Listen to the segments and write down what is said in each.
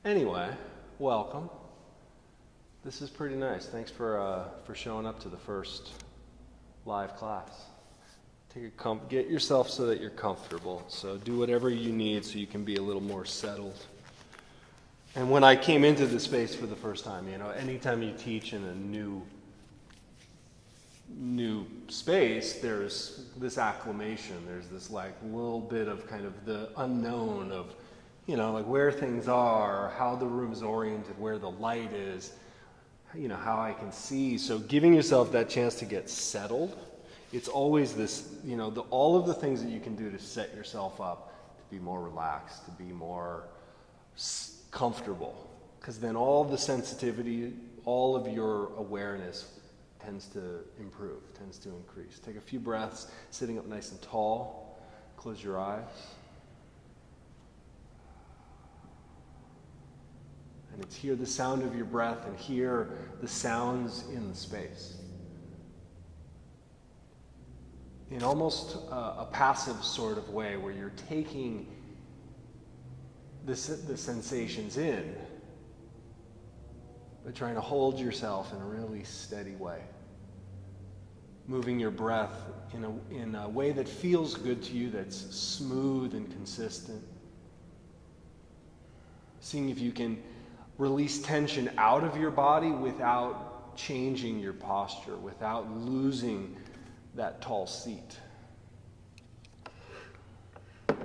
Anyway, welcome. This is pretty nice. Thanks for showing up to the first live class. Get yourself so that you're comfortable. So do whatever you need so you can be a little more settled. And when I came into the space for the first time, anytime you teach in a new space, there's this acclimation. There's this little bit of kind of the unknown of, where things are, how the room is oriented, where the light is, how I can see. So giving yourself that chance to get settled, it's always this, all of the things that you can do to set yourself up to be more relaxed, to be more comfortable. Because then all the sensitivity, all of your awareness tends to improve, tends to increase. Take a few breaths, sitting up nice and tall. Close your eyes. And it's hear the sound of your breath and hear the sounds in the space. In almost a passive sort of way where you're taking the sensations in, but trying to hold yourself in a really steady way. Moving your breath in a way that feels good to you, that's smooth and consistent. Seeing if you can release tension out of your body without changing your posture, without losing that tall seat. And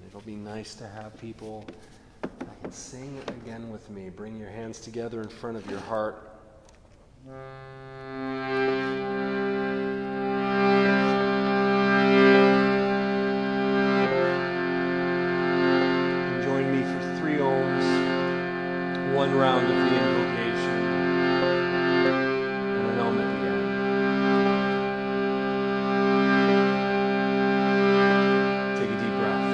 it'll be nice to have people that can sing again with me. Bring your hands together in front of your heart. Join me for 3 ohms, 1 round of the invocation, and an ohm at the end. Take a deep breath.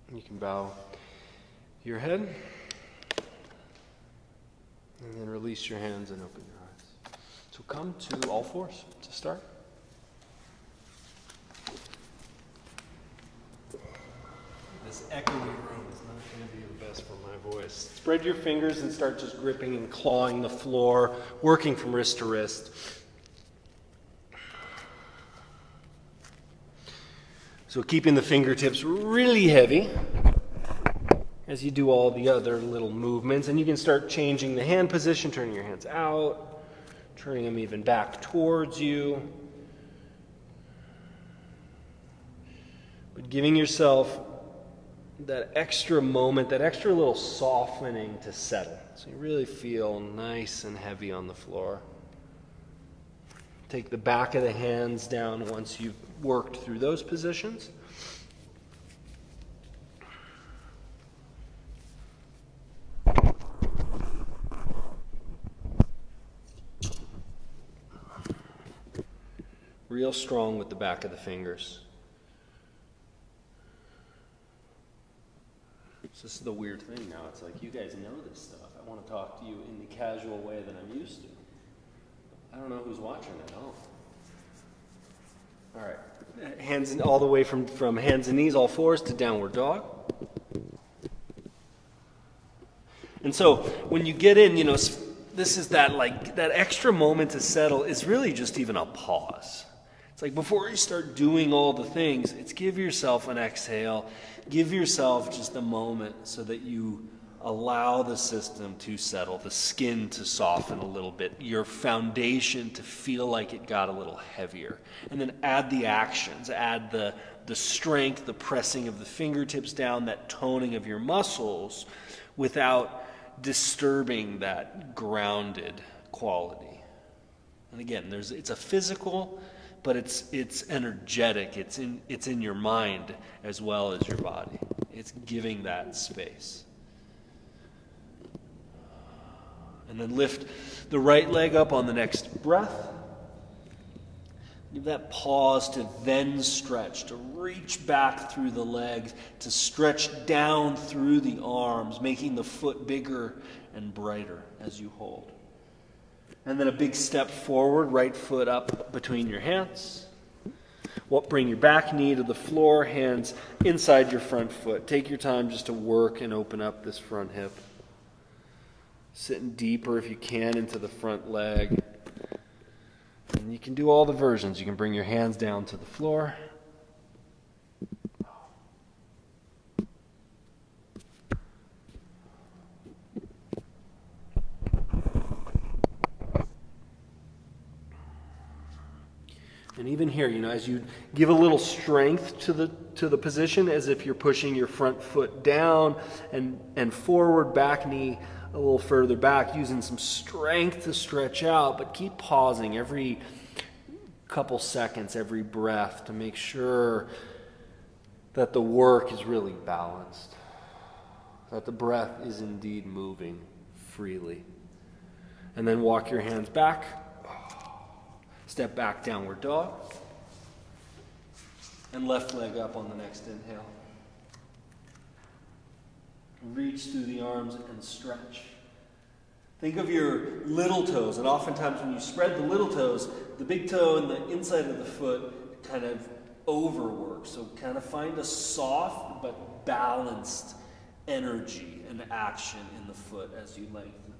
You can bow your head and then release your hands and open your eyes. So come to all fours to start. This echoey room is not going to be the best for my voice. Spread your fingers and start just gripping and clawing the floor, working from wrist to wrist. So keeping the fingertips really heavy as you do all the other little movements. And you can start changing the hand position, turning your hands out, turning them even back towards you. But giving yourself that extra moment, that extra little softening to settle. So you really feel nice and heavy on the floor. Take the back of the hands down once you've worked through those positions. Real strong with the back of the fingers. So this is the weird thing now. It's like, you guys know this stuff. I want to talk to you in the casual way that I'm used to. I don't know who's watching at all. All right. Hands in, all the way from hands and knees, all fours, to downward dog. And so when you get in, this is that extra moment to settle is really just even a pause. It's like before you start doing all the things, it's give yourself an exhale. Give yourself just a moment so that you allow the system to settle, the skin to soften a little bit, your foundation to feel like it got a little heavier. And then add the actions, add the strength, the pressing of the fingertips down, that toning of your muscles without disturbing that grounded quality. And again, it's a physical, but it's energetic. It's in your mind as well as your body. It's giving that space. And then lift the right leg up on the next breath. Give that pause to then stretch, to reach back through the legs, to stretch down through the arms, making the foot bigger and brighter as you hold. And then a big step forward, right foot up between your hands. Bring your back knee to the floor, hands inside your front foot. Take your time just to work and open up this front hip. Sitting deeper if you can into the front leg. And you can do all the versions. You can bring your hands down to the floor. And even here, as you give a little strength to the position, as if you're pushing your front foot down and forward, back knee a little further back, using some strength to stretch out, but keep pausing every couple seconds, every breath, to make sure that the work is really balanced, that the breath is indeed moving freely. And then walk your hands back. Step back, downward dog. And left leg up on the next inhale. Reach through the arms and stretch. Think of your little toes, and oftentimes when you spread the little toes, the big toe and the inside of the foot kind of overwork. So kind of find a soft but balanced energy and action in the foot as you lengthen.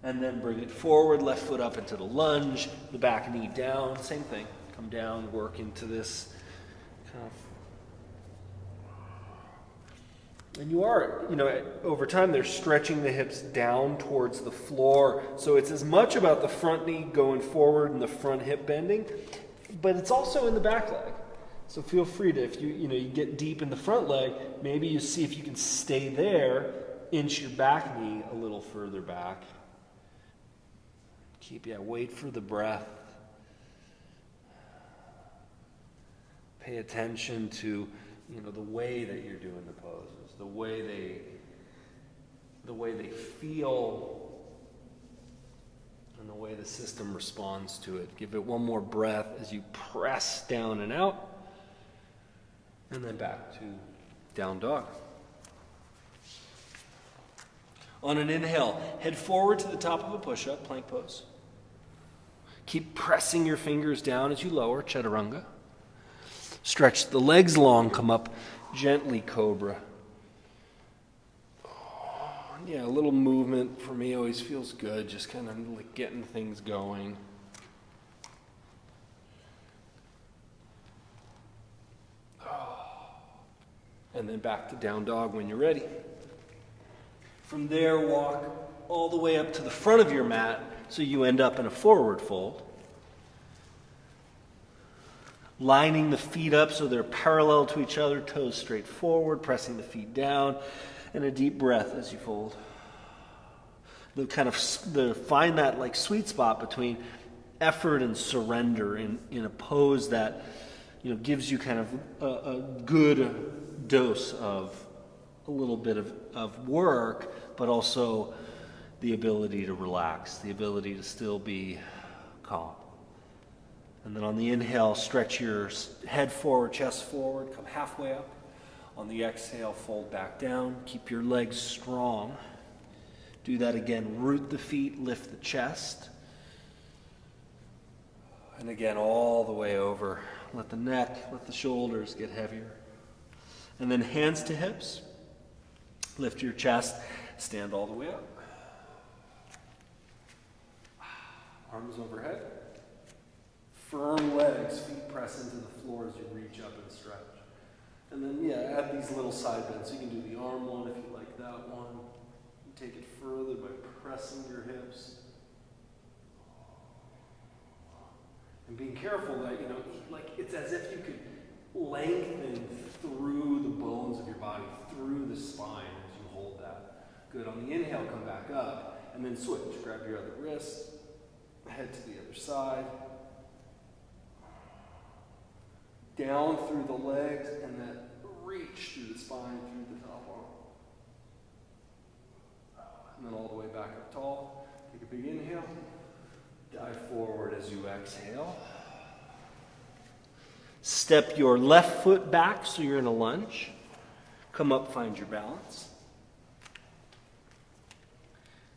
And then bring it forward, left foot up into the lunge, the back knee down, same thing. Come down, work into this kind of. And you are, over time they're stretching the hips down towards the floor. So it's as much about the front knee going forward and the front hip bending, but it's also in the back leg. So feel free to, if you get deep in the front leg, maybe you see if you can stay there, inch your back knee a little further back. Wait for the breath. Pay attention to, the way that you're doing the poses, the way they feel, and the way the system responds to it. Give it one more breath as you press down and out, and then back to down dog. On an inhale, head forward to the top of a push-up, plank pose. Keep pressing your fingers down as you lower, chaturanga. Stretch the legs long, come up gently, cobra. A little movement for me always feels good, just kind of like getting things going. And then back to down dog when you're ready. From there, walk all the way up to the front of your mat so you end up in a forward fold. Lining the feet up so they're parallel to each other, toes straight forward, pressing the feet down, and a deep breath as you fold. Find that sweet spot between effort and surrender in a pose that, gives you kind of a good dose of a little bit of work, but also the ability to relax, the ability to still be calm. And then on the inhale, stretch your head forward, chest forward, come halfway up. On the exhale, fold back down. Keep your legs strong. Do that again. Root the feet, lift the chest. And again, all the way over. Let the neck, let the shoulders get heavier. And then hands to hips. Lift your chest. Stand all the way up. Arms overhead. Firm legs, feet press into the floor as you reach up and stretch. And then, add these little side bends. So you can do the arm one if you like that one. Take it further by pressing your hips. And being careful that, like it's as if you could lengthen through the bones of your body, through the spine as you hold that. Good. On the inhale, come back up, and then switch. Grab your other wrist, head to the other side. Down through the legs, and then reach through the spine, through the top arm. And then all the way back up tall. Take a big inhale. Dive forward as you exhale. Step your left foot back so you're in a lunge. Come up, find your balance.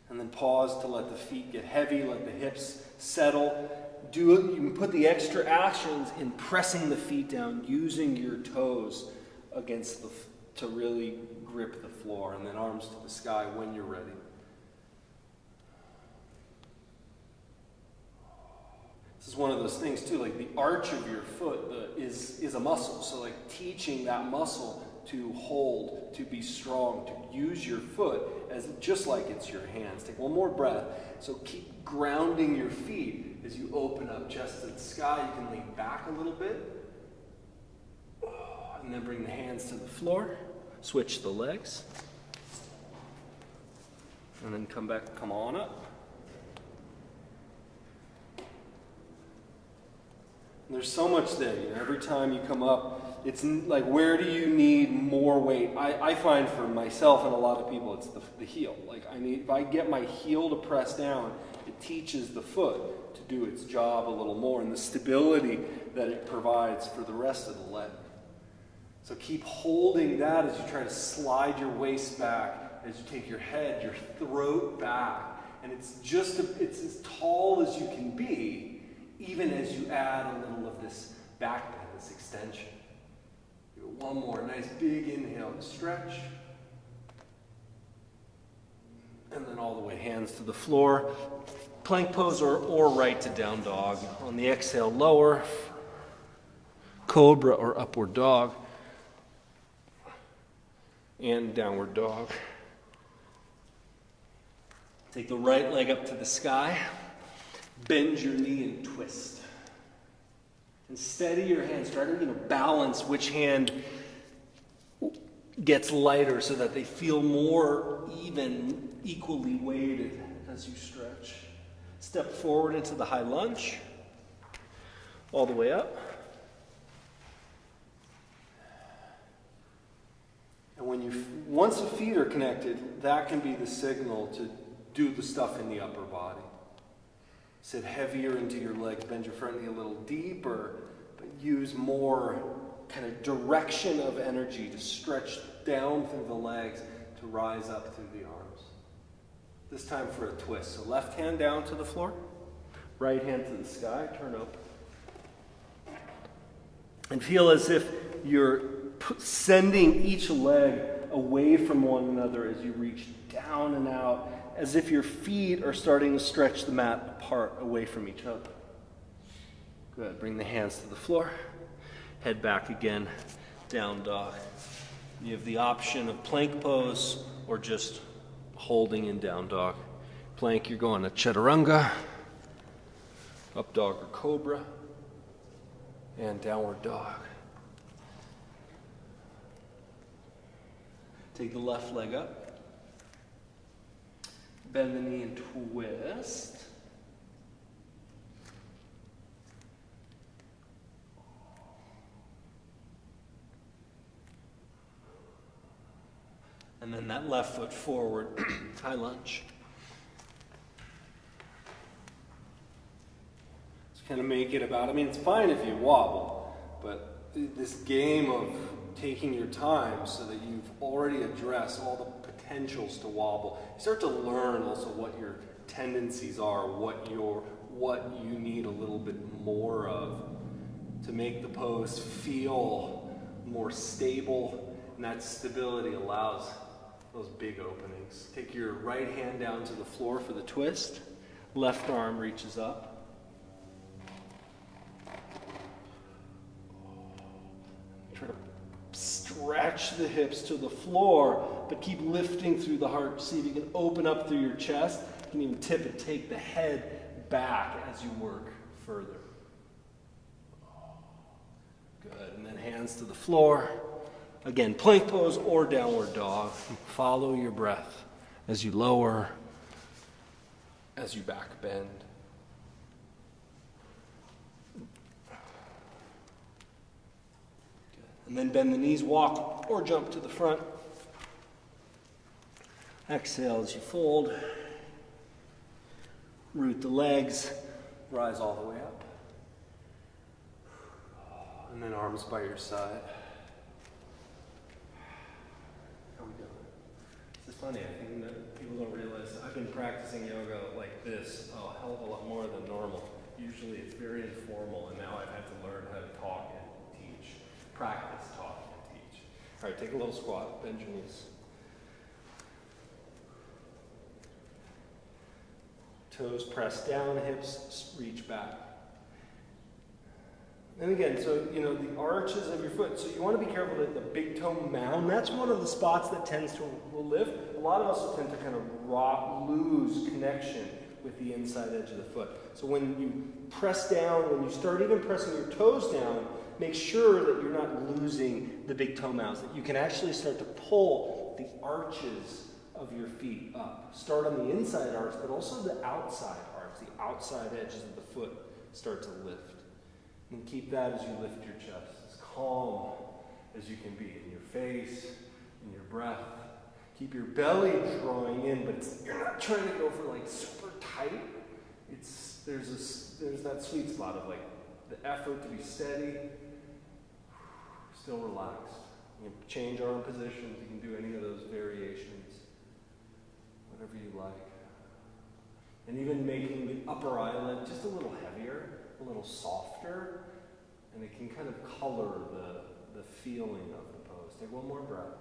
And then pause to let the feet get heavy, let the hips settle. You can put the extra actions in pressing the feet down, using your toes against to really grip the floor, and then arms to the sky when you're ready. This is one of those things too, like the arch of your foot is a muscle. So like teaching that muscle to hold, to be strong, to use your foot as just like it's your hands. Take one more breath. So keep grounding your feet as you open up chest to the sky. You can lean back a little bit. And then bring the hands to the floor. Switch the legs. And then come on up. And there's so much there. Every time you come up, it's like, where do you need more weight? I find for myself and a lot of people, it's the heel. Like if I get my heel to press down, it teaches the foot to do its job a little more, and the stability that it provides for the rest of the leg. So keep holding that as you try to slide your waist back, as you take your head, your throat back, and it's as tall as you can be, even as you add a little of this back bend, this extension. Do one more nice big inhale to stretch. And then all the way, hands to the floor. Plank pose or right to down dog. On the exhale, lower. Cobra or upward dog. And downward dog. Take the right leg up to the sky. Bend your knee and twist. And steady your hands. Try to balance which hand gets lighter so that they feel more equally weighted as you stretch. Step forward into the high lunge. All the way up. And once the feet are connected, that can be the signal to do the stuff in the upper body. Sit heavier into your legs, bend your front knee a little deeper, but use more kind of direction of energy to stretch down through the legs to rise up through the arms. This time for a twist. So left hand down to the floor, right hand to the sky, turn open. And feel as if you're sending each leg away from one another as you reach down and out, as if your feet are starting to stretch the mat apart away from each other. Good. Bring the hands to the floor. Head back again. Down dog. You have the option of plank pose or just holding in down dog. Plank, you're going to chaturanga, up dog or cobra, and downward dog. Take the left leg up. Bend the knee and twist. And then that left foot forward, high lunge. Just kind of make it about, I mean, it's fine if you wobble, but this game of taking your time so that you've already addressed all the potentials to wobble, you start to learn also what your tendencies are, what you need a little bit more of to make the pose feel more stable, and that stability allows those big openings. Take your right hand down to the floor for the twist. Left arm reaches up. Try to stretch the hips to the floor, but keep lifting through the heart. See if you can open up through your chest. You can even tip and take the head back as you work further. Good. And then hands to the floor. Again, plank pose or downward dog. Follow your breath as you lower, as you back bend. Good. And then bend the knees, walk or jump to the front. Exhale as you fold. Root the legs, rise all the way up. And then arms by your side. How we doing? This is funny, I think that people don't realize I've been practicing yoga like this a hell of a lot more than normal. Usually it's very informal, and now I've had to learn how to talk and teach. Practice talking and teach. All right, take a little squat, bend your knees. Toes press down, hips reach back. And again, so, the arches of your foot. So you want to be careful that the big toe mound, that's one of the spots that tends to lift. A lot of us will tend to kind of lose connection with the inside edge of the foot. So when you press down, when you start even pressing your toes down, make sure that you're not losing the big toe mounds, that you can actually start to pull the arches of your feet up. Start on the inside arch, but also the outside arch. The outside edges of the foot start to lift. And keep that as you lift your chest, as calm as you can be in your face, in your breath. Keep your belly drawing in, but you're not trying to go for super tight. There's that sweet spot of the effort to be steady, still relaxed. You can change arm positions. You can do any of those variations, whatever you like. And even making the upper eyelid just a little heavier, a little softer, and it can kind of color the feeling of the pose. Take one more breath,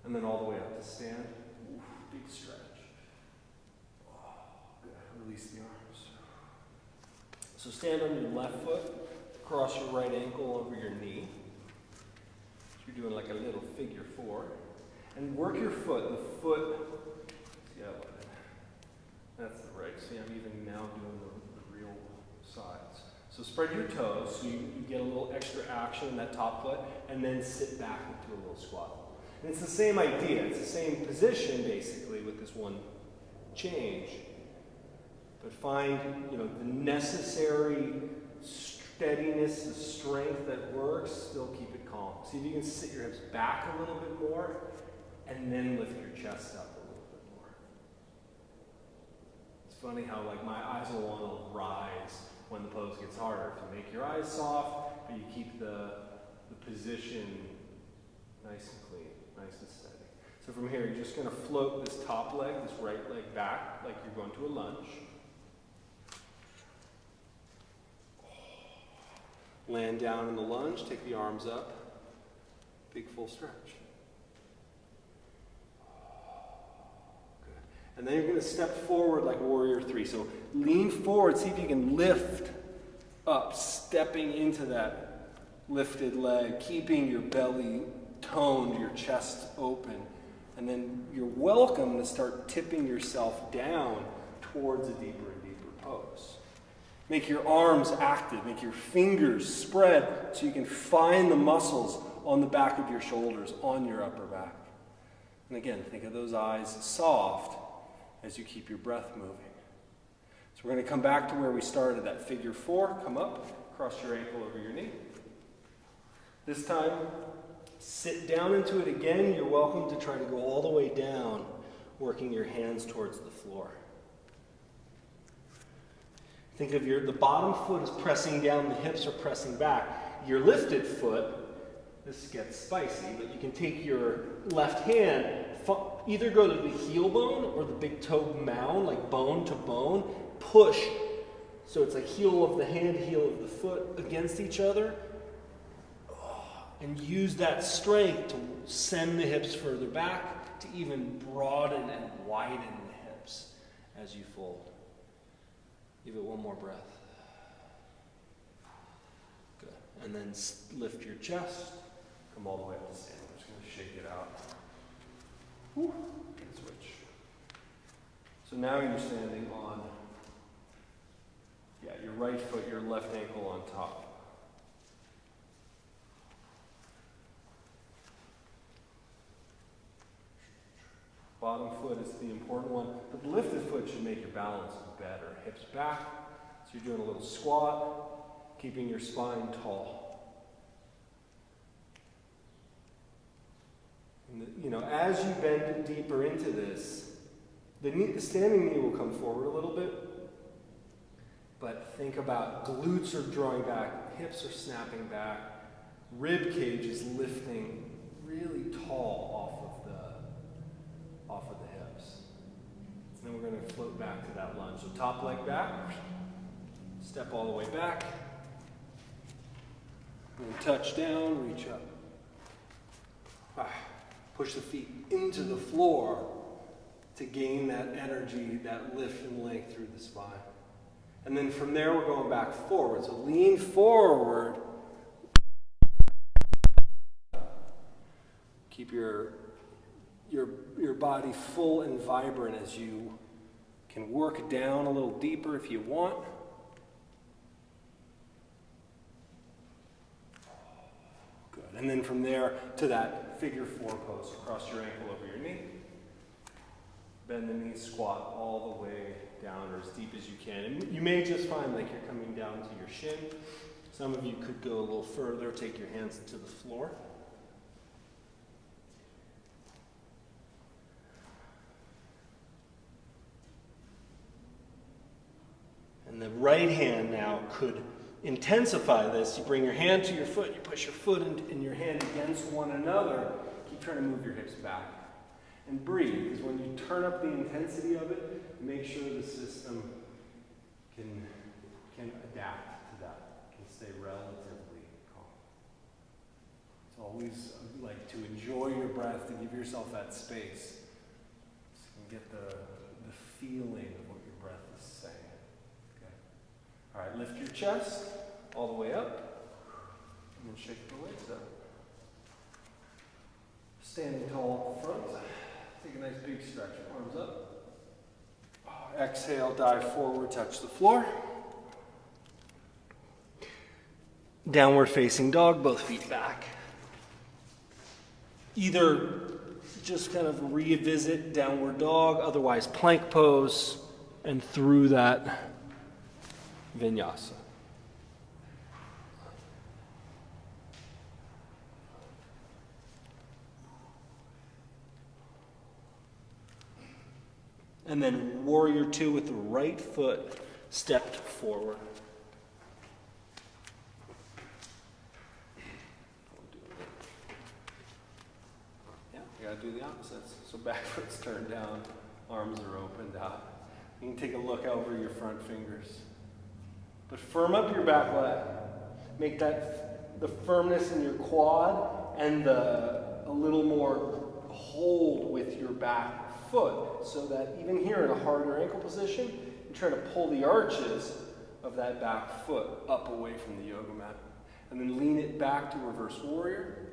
and then all the way up to stand. Oof, big stretch. Oh, good. Release the arms. So stand on your left foot, cross your right ankle over your knee. So you're doing like a little figure four, and work your foot. The foot. See how that's the right. See, I'm even now doing the real sides. So spread your toes so you get a little extra action in that top foot, and then sit back into a little squat. And it's the same idea. It's the same position, basically, with this one change. But find, the necessary steadiness, the strength that works. Still keep it calm. See if you can sit your hips back a little bit more, and then lift your chest up a little bit more. It's funny how my eyes will want to rise when the pose gets harder. To make your eyes soft, but you keep the position nice and clean, nice and steady. So from here, you're just going to float this top leg, this right leg back, like you're going to a lunge. Land down in the lunge, take the arms up, big full stretch. And then you're going to step forward like warrior three. So lean forward, see if you can lift up, stepping into that lifted leg, keeping your belly toned, your chest open. And then you're welcome to start tipping yourself down towards a deeper and deeper pose. Make your arms active, make your fingers spread so you can find the muscles on the back of your shoulders, on your upper back. And again, think of those eyes soft as you keep your breath moving. So we're going to come back to where we started, that figure four. Come up, cross your ankle over your knee. This time, sit down into it again. You're welcome to try to go all the way down, working your hands towards the floor. Think of the bottom foot is pressing down, the hips are pressing back. Your lifted foot, this gets spicy, but you can take your left hand, either go to the heel bone or the big toe mound, like bone to bone, push. So it's like heel of the hand, heel of the foot against each other. And use that strength to send the hips further back, to even broaden and widen the hips as you fold. Give it one more breath. Good. And then lift your chest. Come all the way up to stand. I'm just going to shake it out. Whew. And switch. So now you're standing on, your right foot, your left ankle on top. Bottom foot is the important one, but the lifted foot should make your balance better. Hips back, so you're doing a little squat, keeping your spine tall. And as you bend deeper into this, the standing knee will come forward a little bit, but think about glutes are drawing back, hips are snapping back, rib cage is lifting really tall off of the hips. And then we're going to float back to that lunge. So top leg back, step all the way back, and touch down, reach up. Push the feet into the floor to gain that energy, that lift and length through the spine. And then from there we're going back forward. So lean forward. Keep your body full and vibrant as you can work down a little deeper if you want. Good. And then from there to that figure four pose. Cross your ankle over your knee. Bend the knees, squat all the way down or as deep as you can. And you may just find like you're coming down to your shin. Some of you could go a little further, take your hands to the floor. And the right hand now could intensify this. You bring your hand to your foot, you push your foot and your hand against one another. Keep trying to move your hips back. And breathe, because when you turn up the intensity of it, make sure the system can adapt to that, can stay relatively calm. It's always like to enjoy your breath, to give yourself that space, so you can get the feeling of what your breath is saying. Okay. All right, lift your chest all the way up, and then shake the legs up. Standing tall at the front. Take a nice big stretch. Arms up. Exhale, dive forward, touch the floor. Downward facing dog, both feet back. Either just kind of revisit downward dog, otherwise plank pose, and through that vinyasa. And then warrior two with the right foot stepped forward. Yeah, you gotta do the opposites. So back foot's turned down, arms are opened out. You can take a look over your front fingers. But firm up your back leg. Make that the firmness in your quad and a little more hold with your back foot, so that even here in a harder ankle position, you try to pull the arches of that back foot up away from the yoga mat. And then lean it back to reverse warrior.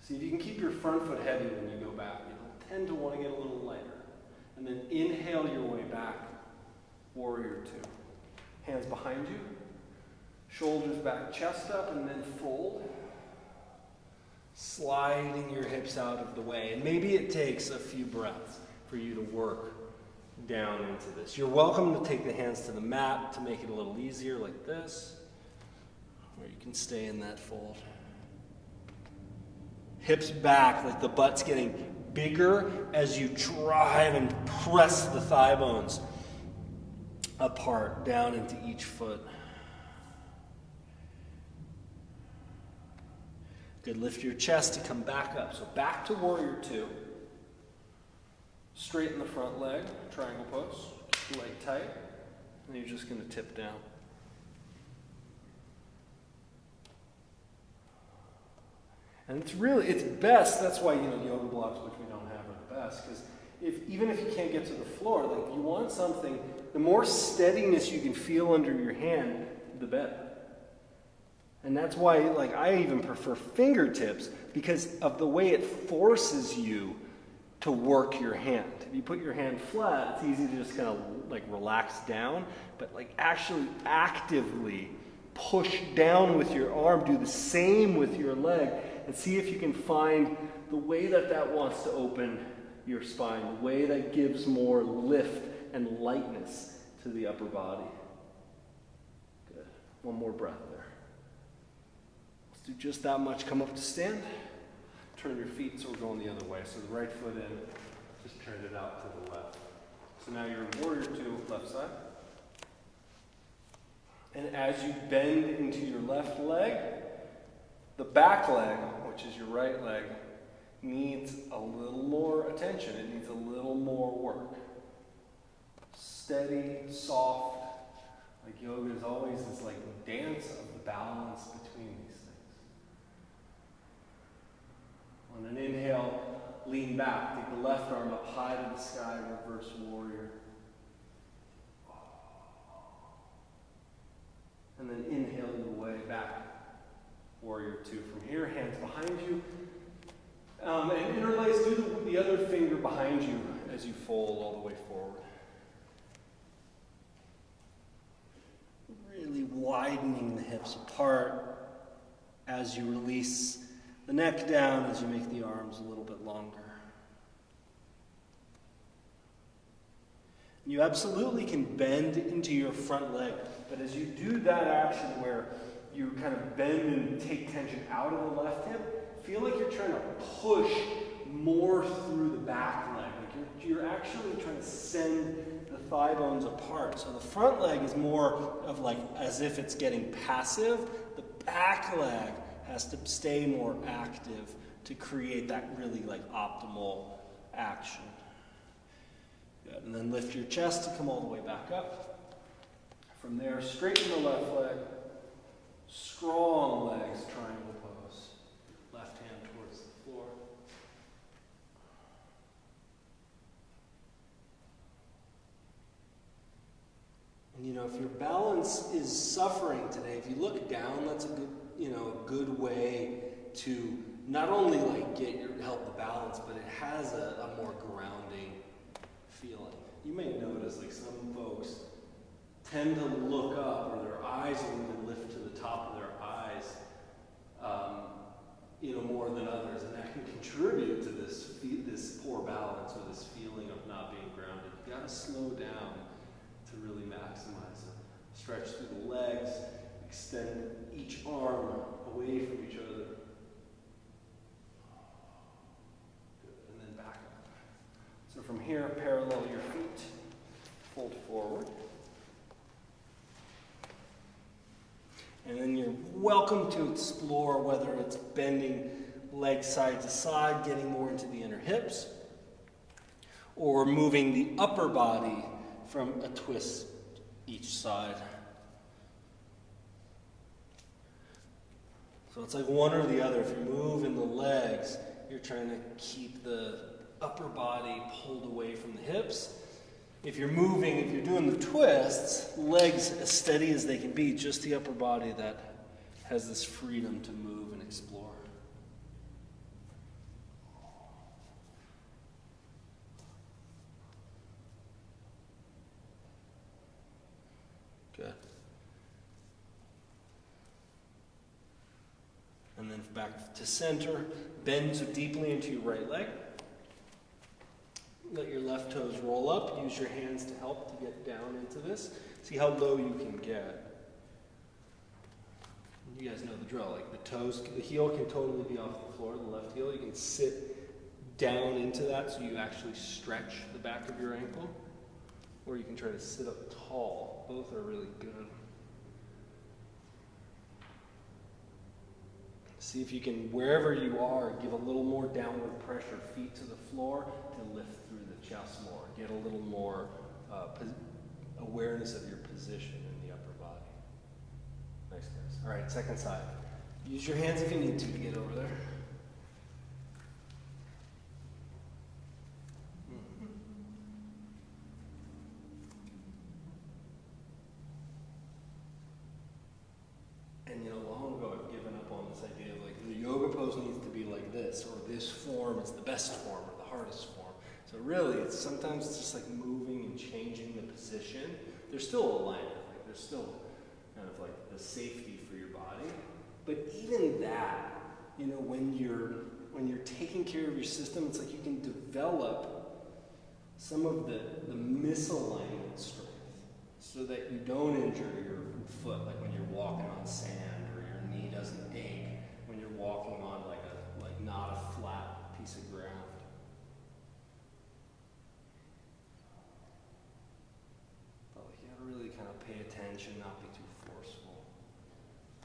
See if you can keep your front foot heavy when you go back. You'll tend to want to get a little lighter. And then inhale your way back, warrior two. Hands behind you, shoulders back, chest up, and then fold. Sliding your hips out of the way. And maybe it takes a few breaths for you to work down into this. You're welcome to take the hands to the mat to make it a little easier like this, or you can stay in that fold. Hips back, like the butt's getting bigger as you drive and press the thigh bones apart down into each foot. Good, lift your chest to come back up. So back to warrior two. Straighten the front leg, triangle pose, keep the leg tight, and you're just going to tip down. And it's best, that's why, yoga blocks, which we don't have, are the best, because even if you can't get to the floor, like you want something, the more steadiness you can feel under your hand, the better. And that's why, like, I even prefer fingertips, because of the way it forces you to work your hand. If you put your hand flat, it's easy to just kind of like relax down, but like actually actively push down with your arm, do the same with your leg, and see if you can find the way that wants to open your spine, the way that gives more lift and lightness to the upper body. Good. One more breath there. Let's do just that much. Come up to stand. Turn your feet so we're going the other way. So the right foot in, just turn it out to the left. So now you're in warrior two, left side. And as you bend into your left leg, the back leg, which is your right leg, needs a little more attention. It needs a little more work. Steady, soft. Like yoga is always this like dance of the balance between these things. On an inhale, lean back. Take the left arm up high to the sky, reverse warrior. And then inhale your way back. Warrior two. From here, hands behind you. And interlace, do the other finger behind you as you fold all the way forward. Really widening the hips apart as you release the neck down, as you make the arms a little bit longer. You absolutely can bend into your front leg, but as you do that action where you kind of bend and take tension out of the left hip, feel like you're trying to push more through the back leg. Like you're actually trying to send the thigh bones apart. So the front leg is more of like as if it's getting passive. The back leg has to stay more active to create that really like optimal action. Good. And then lift your chest to come all the way back up. From there, straighten the left leg. Strong legs, triangle pose. Left hand towards the floor. And if your balance is suffering today, if you look down, that's a good, a good way to not only like help the balance, but it has a more grounding feeling. You may notice like some folks tend to look up, or their eyes will even lift to the top of their eyes, more than others, and that can contribute to this poor balance or this feeling of not being grounded. You got to slow down to really maximize it. Stretch through the legs, extend each arm away from each other. Good. And then back up. So from here, parallel your feet, fold forward. And then you're welcome to explore whether it's bending legs side to side, getting more into the inner hips, or moving the upper body from a twist each side. So it's like one or the other. If you're moving the legs, you're trying to keep the upper body pulled away from the hips. If you're doing the twists, legs as steady as they can be, just the upper body that has this freedom to move and explore. Good. And then back to center, bend so deeply into your right leg. Let your left toes roll up. Use your hands to help to get down into this. See how low you can get. you guys know the drill. Like the toes, the heel can totally be off the floor, the left heel. You can sit down into that so you actually stretch the back of your ankle. Or you can try to sit up tall. Both are really good. See if you can, wherever you are, give a little more downward pressure, feet to the floor, to lift through the chest more. Get a little more awareness of your position in the upper body. Nice, guys. All right, second side. Use your hands if you need to get over there. And long ago I've given up on this idea of like the yoga pose needs to be like this, or this form is the best form, or the hardest form. So really, sometimes it's just like moving and changing the position. There's still alignment, like there's still kind of like the safety for your body. But even that, when you're taking care of your system, it's like you can develop some of the misalignment strength so that you don't injure your foot, like when you're walking on sand, or your knee doesn't ache when you're walking on like not a flat piece of ground. But you gotta really kind of pay attention, not be too forceful.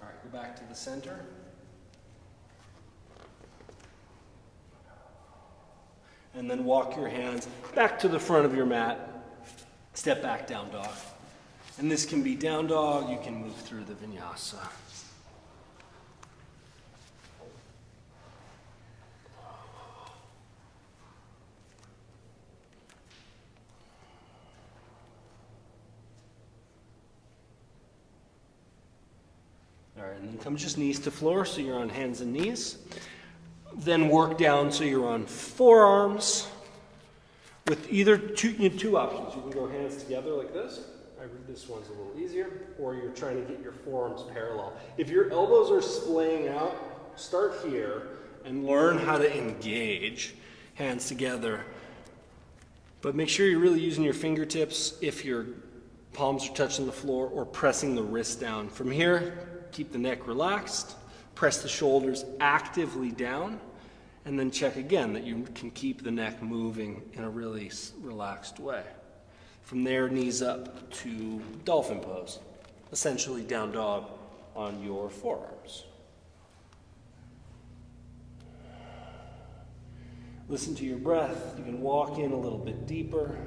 All right, go back to the center. And then walk your hands back to the front of your mat. Step back, down dog. And this can be down dog, you can move through the vinyasa. All right, and then come just knees to floor, so you're on hands and knees. Then work down so you're on forearms with either two options. You can go hands together like this. This one's a little easier. Or you're trying to get your forearms parallel. If your elbows are splaying out, start here and learn how to engage hands together. But make sure you're really using your fingertips if your palms are touching the floor, or pressing the wrist down. From here, keep the neck relaxed. Press the shoulders actively down, and then check again that you can keep the neck moving in a really relaxed way. From there, knees up to dolphin pose, essentially down dog on your forearms. Listen to your breath. You can walk in a little bit deeper.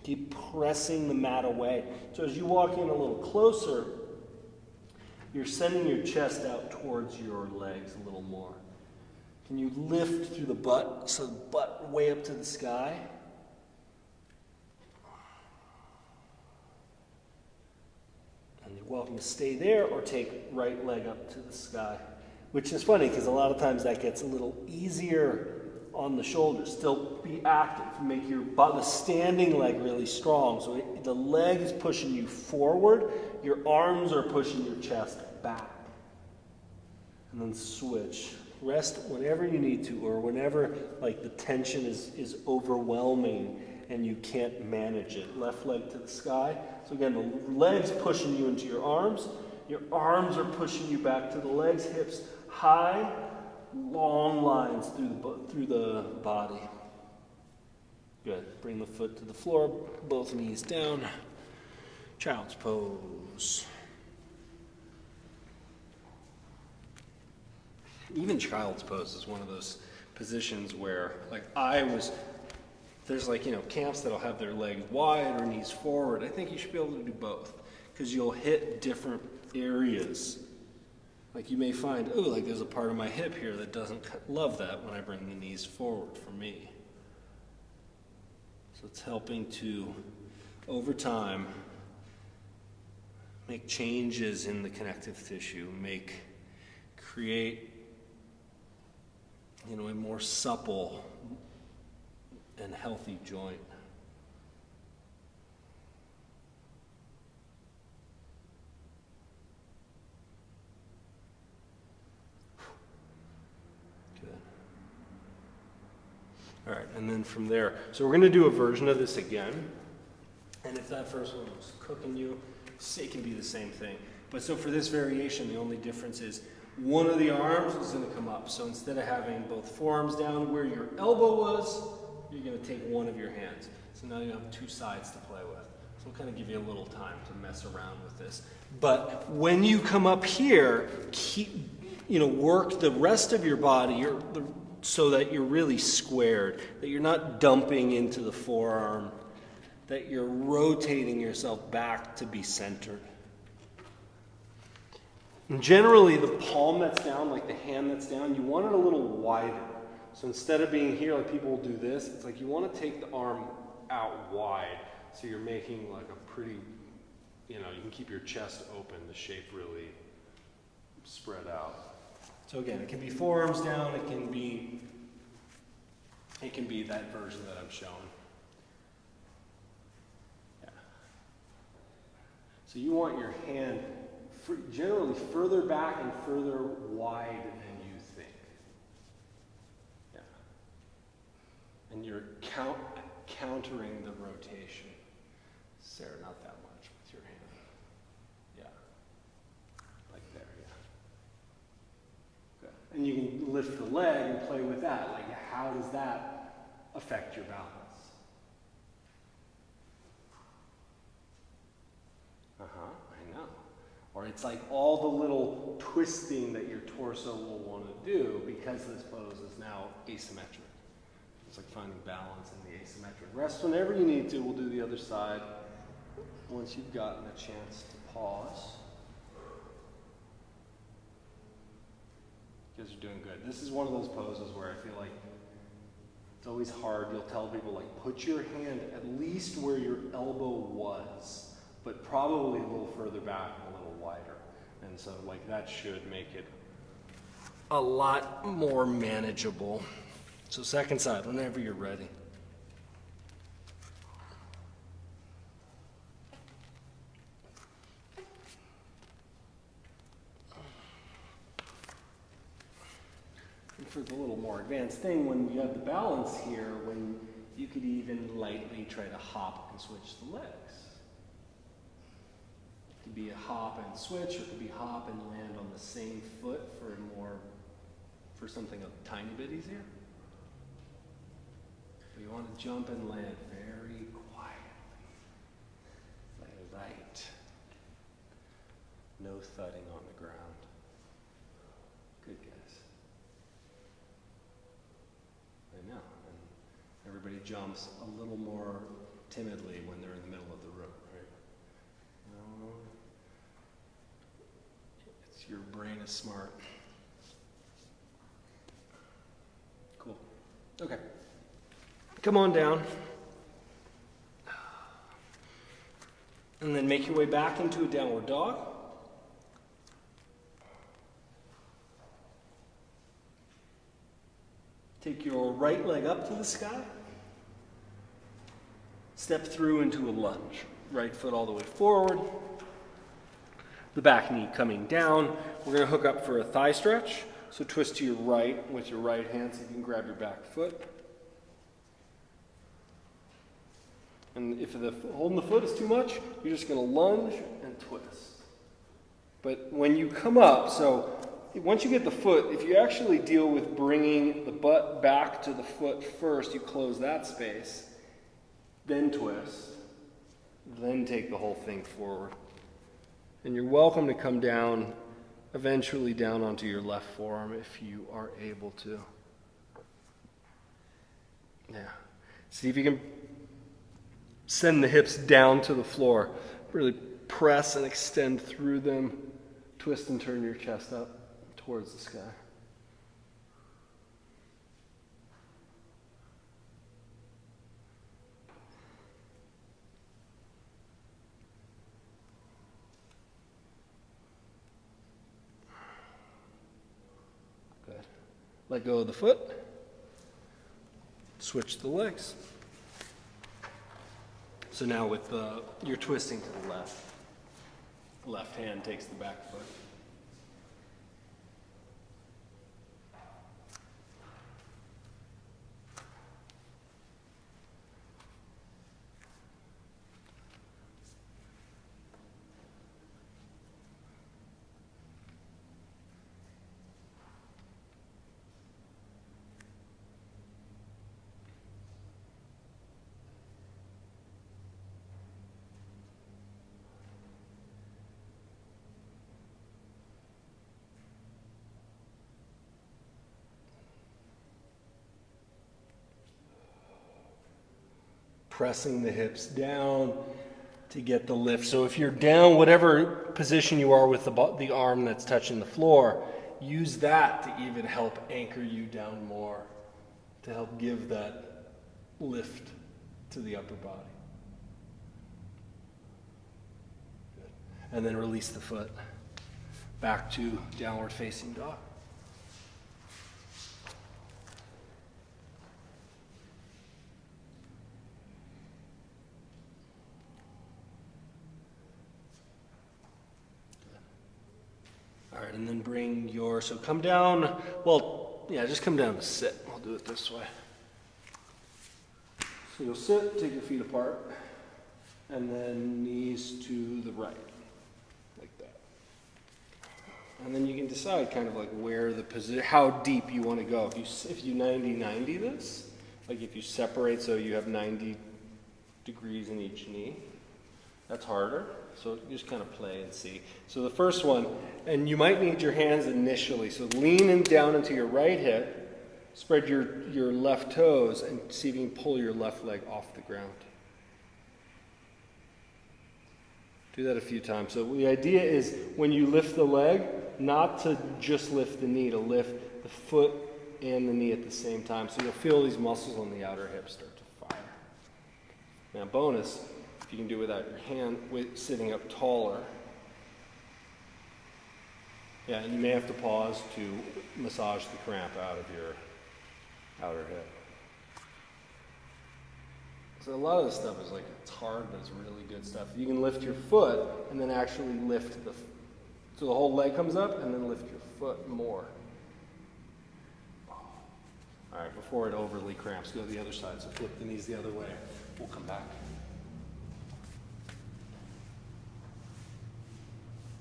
Keep pressing the mat away. So as you walk in a little closer, you're sending your chest out towards your legs a little more. Can you lift through the butt, so the butt way up to the sky? And you're welcome to stay there or take right leg up to the sky. Which is funny because a lot of times that gets a little easier on the shoulders. Still be active. Make your butt, the standing leg really strong. So the leg is pushing you forward. Your arms are pushing your chest back. And then switch. Rest whenever you need to, or whenever like the tension is overwhelming and you can't manage it. Left leg to the sky. So again, the legs pushing you into your arms. Your arms are pushing you back to the legs, hips high. Long lines through the body. Good. Bring the foot to the floor, both knees down. Child's pose. Even child's pose is one of those positions where, there's camps that'll have their legs wide or knees forward. I think you should be able to do both, because you'll hit different areas. Like you may find, there's a part of my hip here that doesn't love that when I bring the knees forward for me. So it's helping to, over time, make changes in the connective tissue, create, a more supple and healthy joint. All right, and then from there, so we're going to do a version of this again. And if that first one was cooking you, it can be the same thing. But so for this variation, the only difference is one of the arms is going to come up. So instead of having both forearms down where your elbow was, you're going to take one of your hands. So now you have two sides to play with. So we'll kind of give you a little time to mess around with this. But when you come up here, work the rest of your body so that you're really squared, that you're not dumping into the forearm, that you're rotating yourself back to be centered. And generally, the palm that's down, like the hand that's down, you want it a little wider. So instead of being here, like people will do this, it's like you want to take the arm out wide. So you're making like a pretty, you can keep your chest open, the shape really spread out. So again, it can be forearms down, it can be that version that I'm showing. Yeah. So you want your hand generally further back and further wide than you think. Yeah. And you're countering the rotation. Sarah, not that much with your hand. Yeah. Like there, yeah. Good. And you can lift the leg and play with that. Like, how does that affect your balance? I know. Or it's like all the little twisting that your torso will want to do because this pose is now asymmetric. It's like finding balance in the asymmetric. Rest whenever you need to. We'll do the other side once you've gotten a chance to pause. You guys are doing good. This is one of those poses where I feel like it's always hard. You'll tell people, like, put your hand at least where your elbow was, but probably a little further back and a little wider. And so, like, that should make it a lot more manageable. So second side, whenever you're ready. And for the little more advanced thing, when you have the balance here, when you could even lightly try to hop and switch the legs. It could be a hop and switch, or it could be hop and land on the same foot for something a tiny bit easier. But you want to jump and land very quietly. Like light. No thudding on the ground. Good, guys. I know. And everybody jumps a little more timidly when they're in the middle of the room, right? Your brain is smart. Cool. Okay. Come on down. And then make your way back into a downward dog. Take your right leg up to the sky. Step through into a lunge. Right foot all the way forward. The back knee coming down. We're going to hook up for a thigh stretch. So twist to your right with your right hand so you can grab your back foot. And if holding the foot is too much, you're just going to lunge and twist. But when you come up, so once you get the foot, if you actually deal with bringing the butt back to the foot first, you close that space, then twist, then take the whole thing forward. And you're welcome to come down, eventually down onto your left forearm if you are able to. Yeah. See if you can send the hips down to the floor. Really press and extend through them. Twist and turn your chest up towards the sky. Good. Let go of the foot. Switch the legs. So now with you're twisting to the left. The left hand takes the back foot. pressing the hips down to get the lift. So if you're down, whatever position you are with the arm that's touching the floor, use that to even help anchor you down more, to help give that lift to the upper body. Good. And then release the foot back to downward facing dog. All right, and then bring your, so come down, well, yeah, just come down to sit. I'll do it this way. So you'll sit, take your feet apart, and then knees to the right, like that. And then you can decide kind of like where the position, how deep you want to go. If you 90-90 this, like if you separate so you have 90 degrees in each knee, that's harder. So you just kind of play and see. So the first one, and you might need your hands initially. So lean in down into your right hip, spread your left toes, and see if you can pull your left leg off the ground. Do that a few times. So the idea is when you lift the leg, not to just lift the knee, to lift the foot and the knee at the same time. So you'll feel these muscles on the outer hip start to fire. Now bonus, if you can do it without your hand, sitting up taller. Yeah, and you may have to pause to massage the cramp out of your outer hip. So a lot of this stuff is like, it's hard, but it's really good stuff. You can lift your foot and then actually lift so the whole leg comes up and then lift your foot more. All right, before it overly cramps, go to the other side. So flip the knees the other way. We'll come back.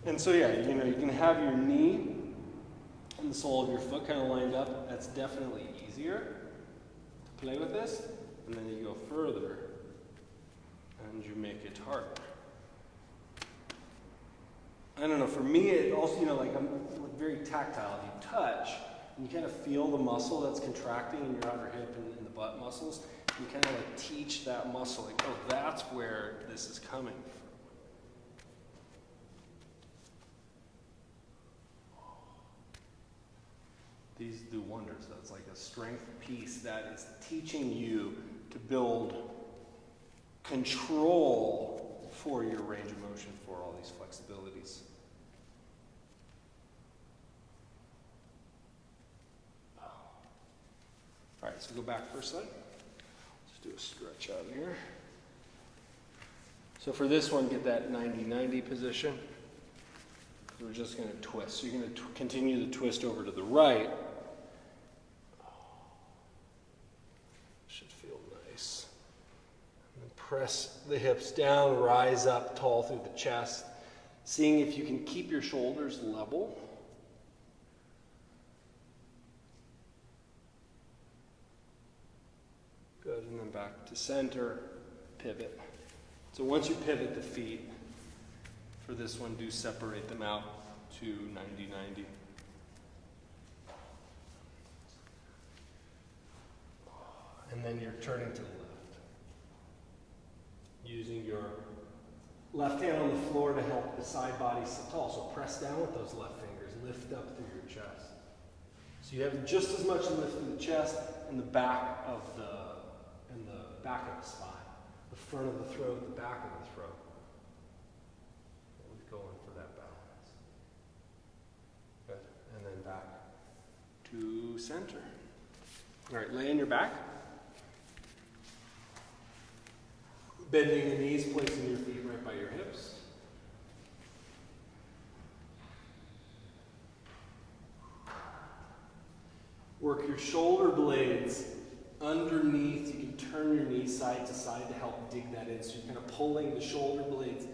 And so yeah, you can have your knee and the sole of your foot kind of lined up. That's definitely easier to play with this. And then you go further and you make it harder. I don't know, for me it also, like I'm very tactile. You touch and you kind of feel the muscle that's contracting in your outer hip and the butt muscles. You kind of like teach that muscle, like, oh, that's where this is coming from. These do wonders. That's like a strength piece that is teaching you to build control for your range of motion for all these flexibilities. All right, so go back for a second. Let's do a stretch out here. So for this one, get that 90-90 position. We're just going to twist. So you're going to continue to twist over to the right. Should feel nice. And then press the hips down, rise up tall through the chest. Seeing if you can keep your shoulders level. Good, and then back to center, pivot. So once you pivot the feet, for this one, do separate them out to 90-90. And then you're turning to the left. Using your left hand on the floor to help the side body sit tall. So press down with those left fingers, lift up through your chest. So you have just as much lift through the chest and the back of the spine. The front of the throat, the back of the throat. Going for that balance. Good. And then back to center. All right, lay on your back. Bending the knees, placing your feet right by your hips. Work your shoulder blades underneath. You can turn your knees side to side to help dig that in. So you're kind of pulling the shoulder blades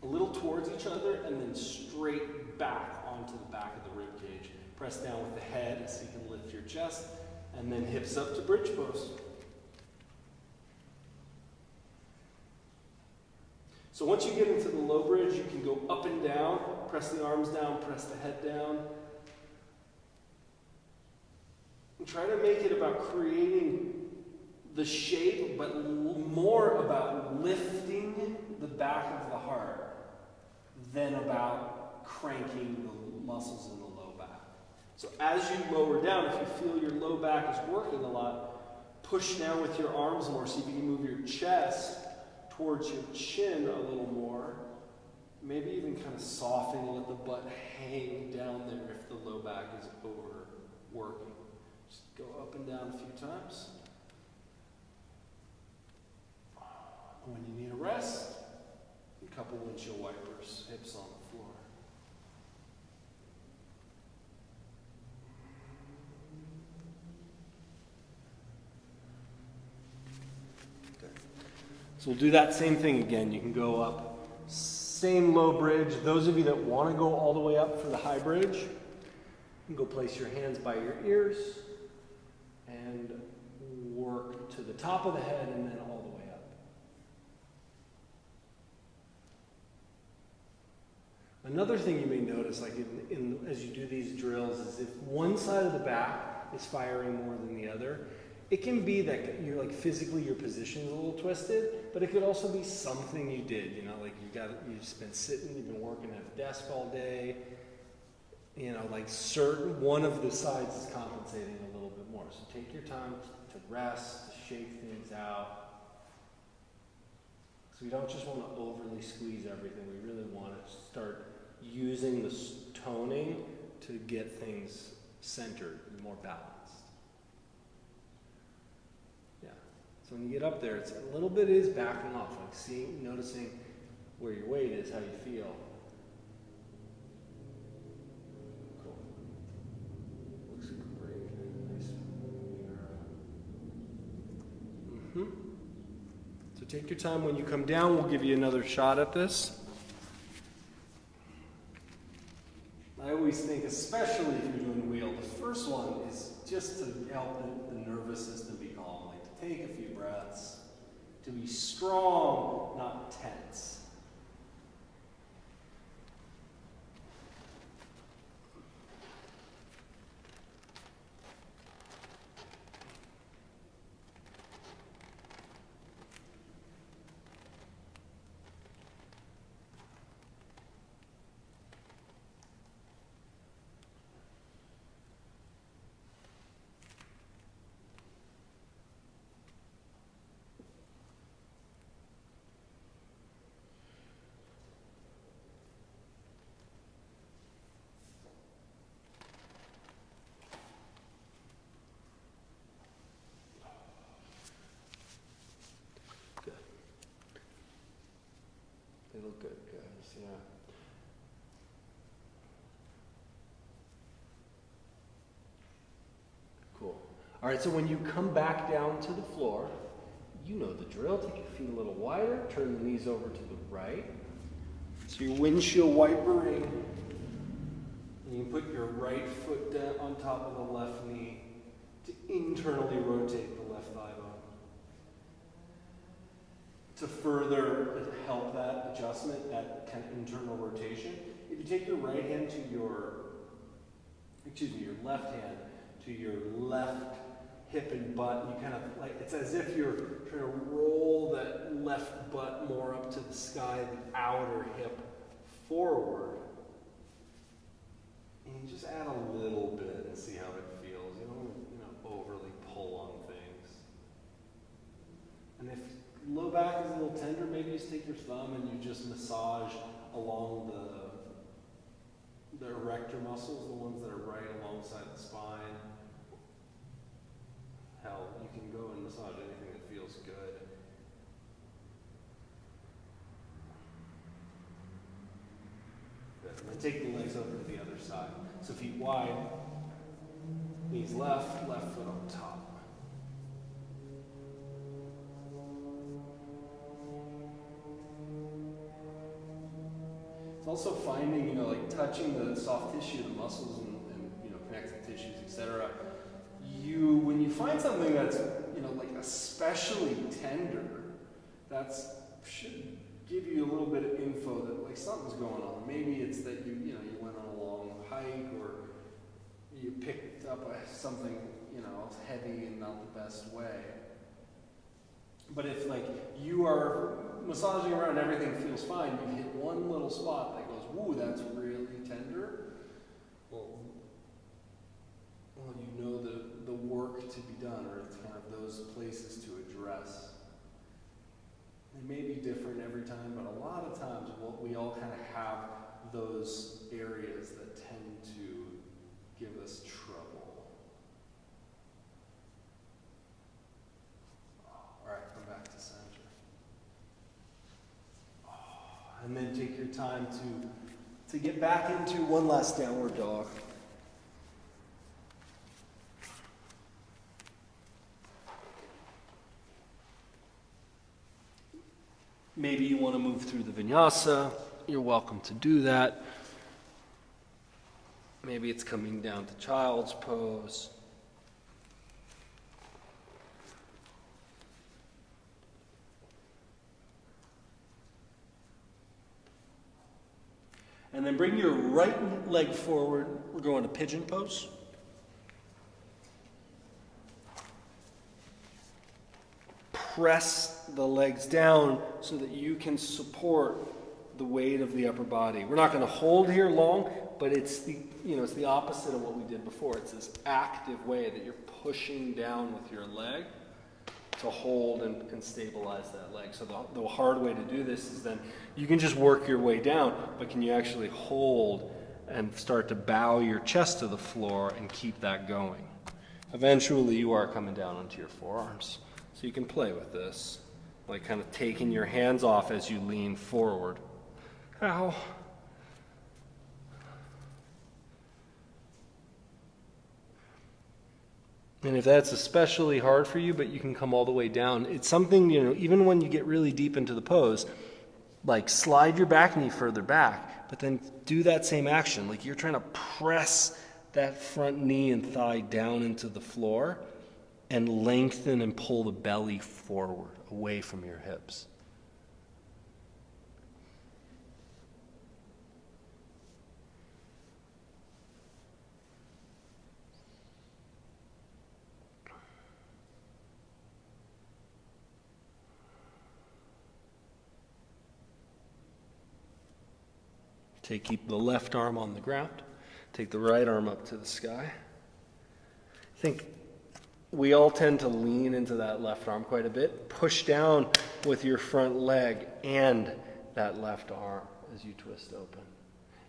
a little towards each other and then straight back onto the back of the rib cage. Press down with the head so you can lift your chest, and then hips up to bridge pose. So once you get into the low bridge, you can go up and down, press the arms down, press the head down. And try to make it about creating the shape, but more about lifting the back of the heart than about cranking the muscles in the low back. So as you lower down, if you feel your low back is working a lot, push down with your arms more. See if you can move your chest towards your chin a little more. Maybe even kind of soften and let the butt hang down there if the low back is overworking. Just go up and down a few times. When you need a rest, a couple windshield wipers, hips on the floor. Okay. So we'll do that same thing again. You can go up, same low bridge. Those of you that want to go all the way up for the high bridge, you can go place your hands by your ears and work to the top of the head and then all the way up. Another thing you may notice, like as you do these drills, is if one side of the back is firing more than the other, it can be that you're like physically your position is a little twisted, but it could also be something you did. You know, like you've just been sitting, you've been working at a desk all day. You know, like one of the sides is compensating a little bit more. So take your time to rest, to shake things out. So we don't just want to overly squeeze everything. We really want to start using the toning to get things centered and more balanced. Yeah. So when you get up there, it's a little bit is backing off, like noticing where your weight is, how you feel. Cool. Looks great. Nice. So take your time. When you come down, we'll give you another shot at this. I always think, especially if you're doing wheel, the first one is just to help the nervous system be calm, like to take a few breaths, to be strong, not tense. They look good, guys, yeah. Cool. All right, so when you come back down to the floor, you know the drill. Take your feet a little wider, turn the knees over to the right. So you're windshield wipering. And you put your right foot down on top of the left knee to internally rotate the left thigh bone. To further help that adjustment, that kind of internal rotation, if you take your right hand to your left hand to your left hip and butt, you kind of like, it's as if you're trying to roll that left butt more up to the sky, the outer hip forward. And you just add a little bit and see how it feels. You don't overly pull on things. And if low back is a little tender, maybe you just take your thumb and you just massage along the erector muscles, the ones that are right alongside the spine. Hell, you can go and massage anything that feels good. Good. And then take the legs over to the other side. So feet wide, knees left foot on top. It's also finding, like touching the soft tissue, the muscles and connective tissues, etc. When you find something that's, like especially tender, should give you a little bit of info that like something's going on. Maybe it's that you went on a long hike, or you picked up something, heavy and not the best way. But if like you are massaging around and everything feels fine, you hit one little spot that goes, woo, that's really tender, well, you know the work to be done, or it's kind of those places to address. They may be different every time, but a lot of times we all kind of have those areas that tend to give us trouble. All right, come back to center. And then take your time to get back into one last downward dog. Maybe you want to move through the vinyasa. You're welcome to do that. Maybe it's coming down to child's pose. And then bring your right leg forward. We're going to pigeon pose. Press the legs down so that you can support the weight of the upper body. We're not going to hold here long, but it's the opposite of what we did before. It's this active way that you're pushing down with your leg to hold and stabilize that leg. So the hard way to do this is then you can just work your way down, but can you actually hold and start to bow your chest to the floor and keep that going? Eventually you are coming down onto your forearms. So you can play with this, like kind of taking your hands off as you lean forward. Ow. And if that's especially hard for you, but you can come all the way down, it's something, even when you get really deep into the pose, like slide your back knee further back, but then do that same action. Like you're trying to press that front knee and thigh down into the floor and lengthen and pull the belly forward, away from your hips. Keep the left arm on the ground. Take the right arm up to the sky. I think we all tend to lean into that left arm quite a bit. Push down with your front leg and that left arm as you twist open.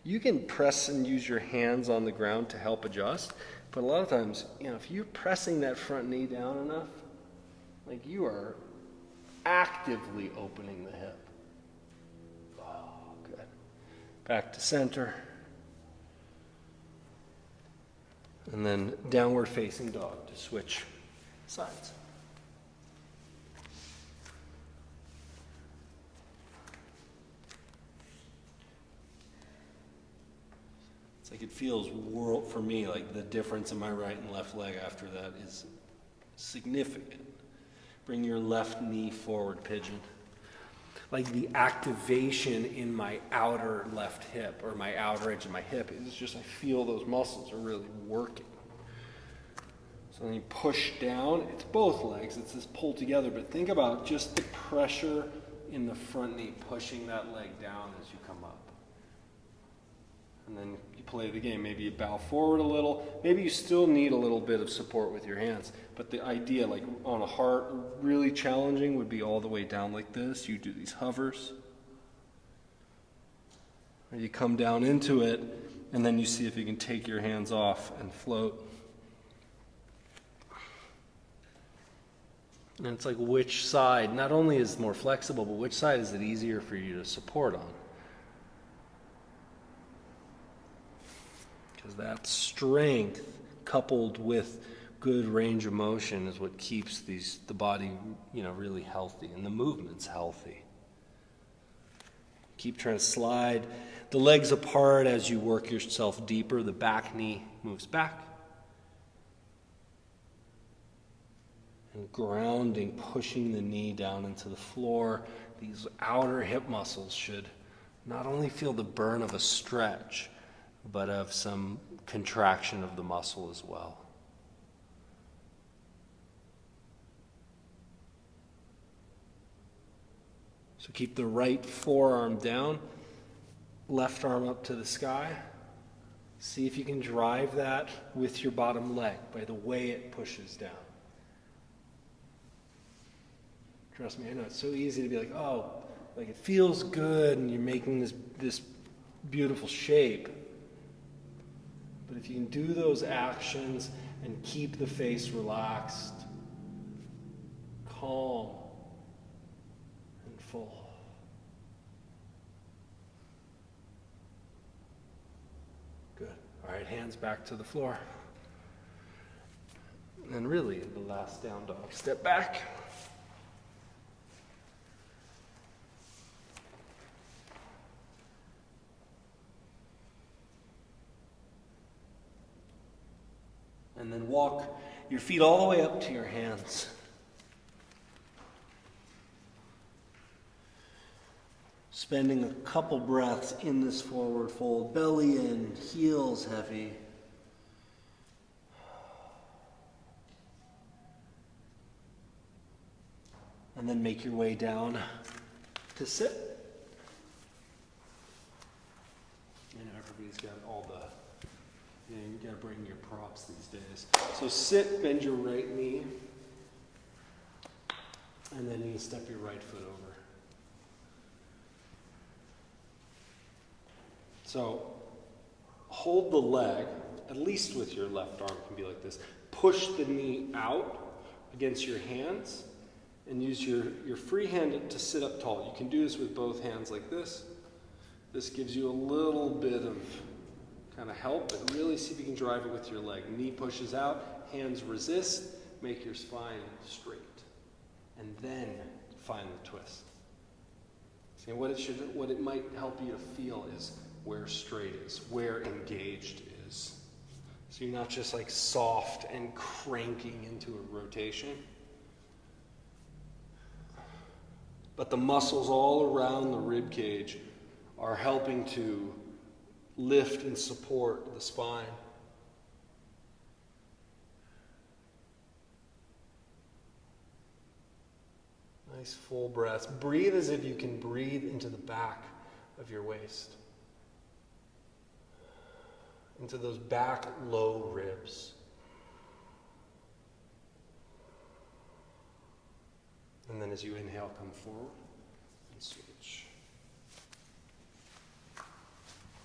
You can press and use your hands on the ground to help adjust, but a lot of times, if you're pressing that front knee down enough, like you are actively opening the hip. Oh, good. Back to center. And then downward facing dog to switch sides. It's like it feels for me like the difference in my right and left leg after that is significant. Bring your left knee forward, pigeon. Like the activation in my outer left hip or my outer edge of my hip is just I feel those muscles are really working. So then you push down. It's both legs. It's this pull together. But think about just the pressure in the front knee, pushing that leg down as you come up. And then you play the game. Maybe you bow forward a little. Maybe you still need a little bit of support with your hands. But the idea, like on a hard, really challenging, would be all the way down like this. You do these hovers. Or you come down into it, and then you see if you can take your hands off and float. And it's like which side, not only is it more flexible, but which side is it easier for you to support on? Because that strength coupled with good range of motion is what keeps the body, really healthy and the movement's healthy. Keep trying to slide the legs apart as you work yourself deeper. The back knee moves back. And grounding, pushing the knee down into the floor. These outer hip muscles should not only feel the burn of a stretch, but of some contraction of the muscle as well. So keep the right forearm down, left arm up to the sky. See if you can drive that with your bottom leg by the way it pushes down. Trust me, I know it's so easy to be like, oh, like it feels good and you're making this beautiful shape. But if you can do those actions and keep the face relaxed, calm, and full. Good. All right, hands back to the floor. And really, the last down dog. Step back. And then walk your feet all the way up to your hands. Spending a couple breaths in this forward fold, belly in, heels heavy. And then make your way down to sit. You know, everybody's got all the, you gotta bring your props these days. So sit, bend your right knee, and then you step your right foot over. So hold the leg, at least with your left arm, can be like this. Push the knee out against your hands and use your free hand to sit up tall. You can do this with both hands like this. This gives you a little bit of kind of help, but really see if you can drive it with your leg. Knee pushes out, hands resist, make your spine straight. And then find the twist. See, what it might help you to feel is where straight is, where engaged is. So you're not just like soft and cranking into a rotation, but the muscles all around the rib cage are helping to lift and support the spine. Nice full breaths. Breathe as if you can breathe into the back of your waist, into those back low ribs. And then as you inhale, come forward and switch.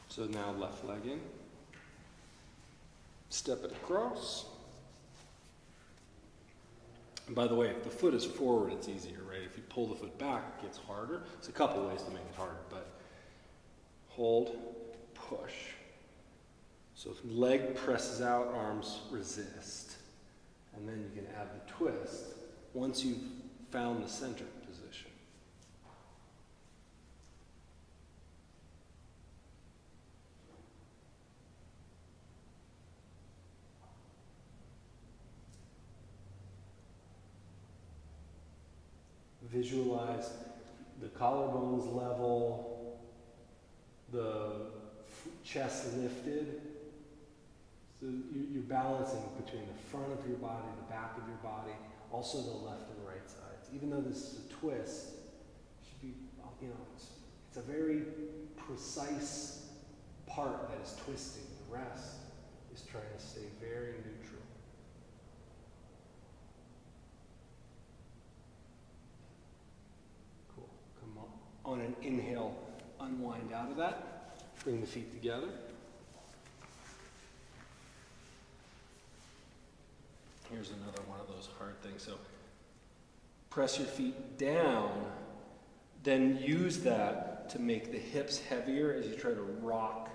So now left leg in. Step it across. And by the way, if the foot is forward, it's easier, right? If you pull the foot back, it gets harder. There's a couple ways to make it harder, but hold, push. So if leg presses out, arms resist. And then you can add the twist once you've found the center position. Visualize the collarbones level, the chest lifted. So you're balancing between the front of your body, the back of your body, also the left and right sides. Even though this is a twist, it should be, it's a very precise part that is twisting. The rest is trying to stay very neutral. Cool. Come on an inhale, unwind out of that. Bring the feet together. Here's another one of those hard things. So press your feet down, then use that to make the hips heavier as you try to rock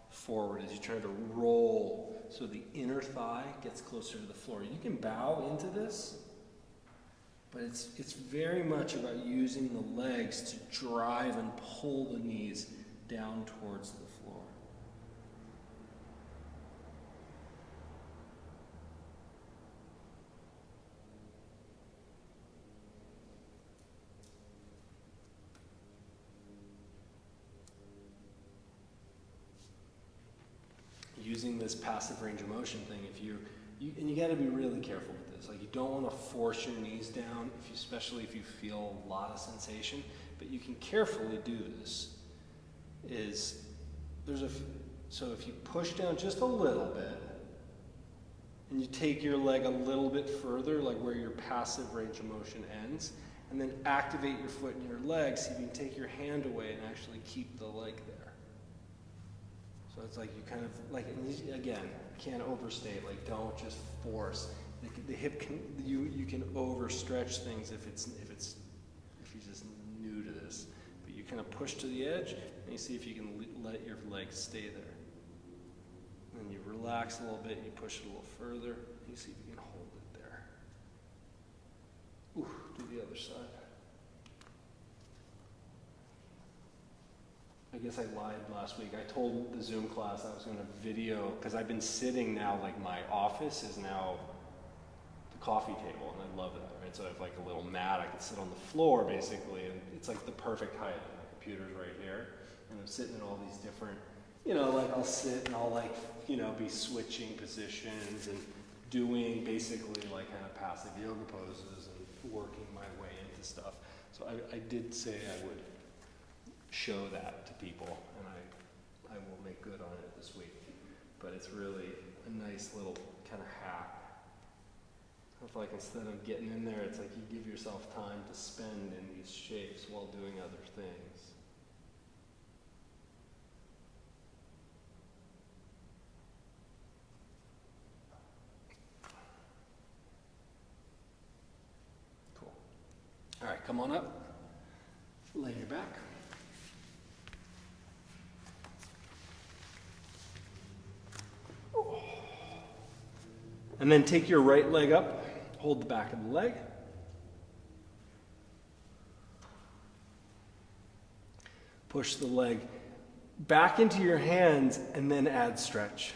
forward, as you try to roll so the inner thigh gets closer to the floor. You can bow into this, but it's very much about using the legs to drive and pull the knees down towards the floor. Using this passive range of motion thing, and you got to be really careful with this. Like, you don't want to force your knees down, especially if you feel a lot of sensation. but you can carefully do this, is so if you push down just a little bit, and you take your leg a little bit further, like where your passive range of motion ends, and then activate your foot and your leg, so you can take your hand away and actually keep the leg there. So it's like you kind of, like, again, can't overstate, like don't just force. The hip can, you can overstretch things if you're just new to this. But you kind of push to the edge, and you see if you can let your leg stay there. Then you relax a little bit, you push it a little further, and you see if you can hold it there. Ooh, do the other side. I guess I lied last week. I told the Zoom class I was going to video, because I've been sitting now, like my office is now the coffee table, and I love that, right? So I have like a little mat, I can sit on the floor basically, and it's like the perfect height. My computer's right here, and I'm sitting in all these different, like I'll sit and I'll like, be switching positions and doing basically like kind of passive yoga poses and working my way into stuff. So I did say I would show that to people, and I will make good on it this week. But it's really a nice little kind of hack. It's like instead of getting in there, it's like you give yourself time to spend in these shapes while doing other things. Cool. All right, come on up. Lay your back. And then take your right leg up, hold the back of the leg. Push the leg back into your hands and then add stretch.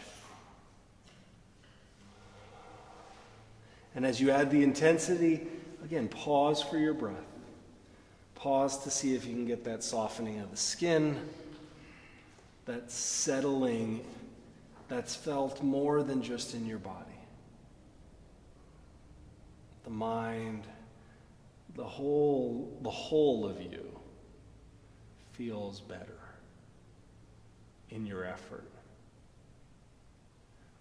And as you add the intensity, again, pause for your breath. Pause to see if you can get that softening of the skin, that settling that's felt more than just in your body. The mind, the whole of you feels better in your effort.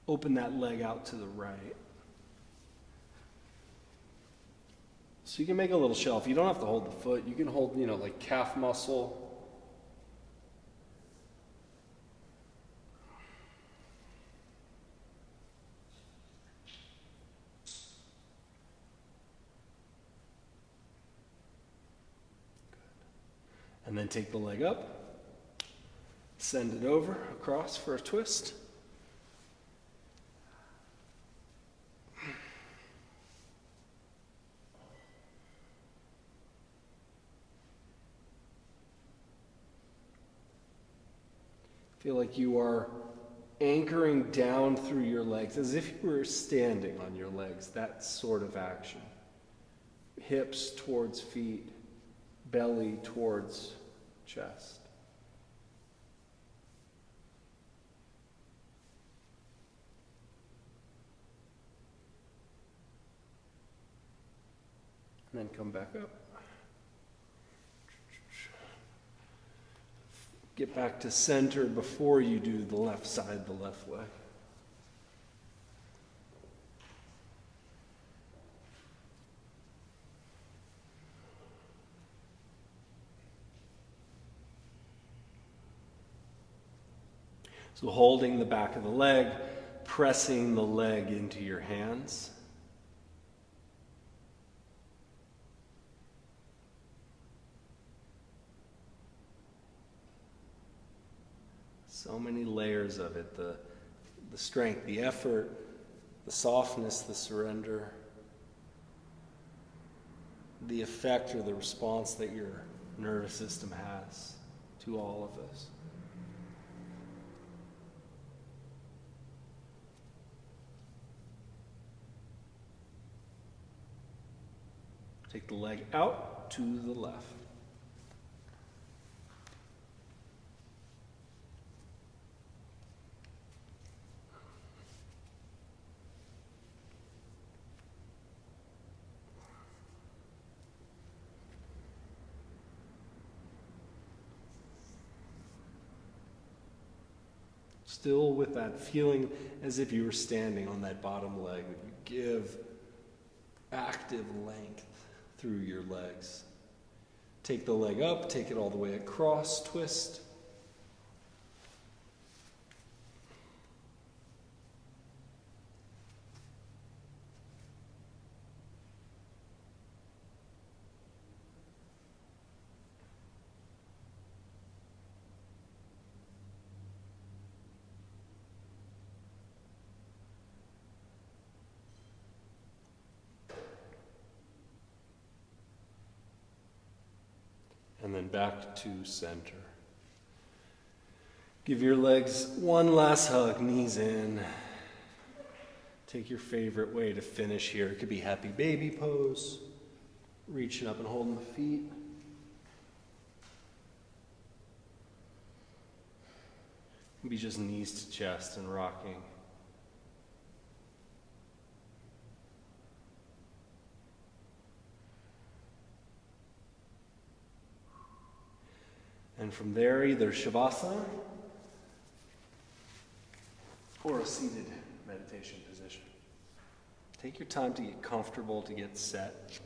Open that leg out to the right. So you can make a little shelf. You don't have to hold the foot. You can hold, like calf muscle. And then take the leg up, send it over, across for a twist. Feel like you are anchoring down through your legs, as if you were standing on your legs, that sort of action. Hips towards feet, belly towards chest. And then come back up. Get back to center before you do the left side, the left leg. So holding the back of the leg, pressing the leg into your hands. So many layers of it, the strength, the effort, the softness, the surrender, the effect or the response that your nervous system has to all of this. Take the leg out to the left. Still with that feeling as if you were standing on that bottom leg, but you give active length through your legs. Take the leg up, take it all the way across, twist. And then back to center. Give your legs one last hug, knees in. Take your favorite way to finish here. It could be happy baby pose, reaching up and holding the feet. It can be just knees to chest and rocking. And from there, either Shavasana or a seated meditation position. Take your time to get comfortable, to get set.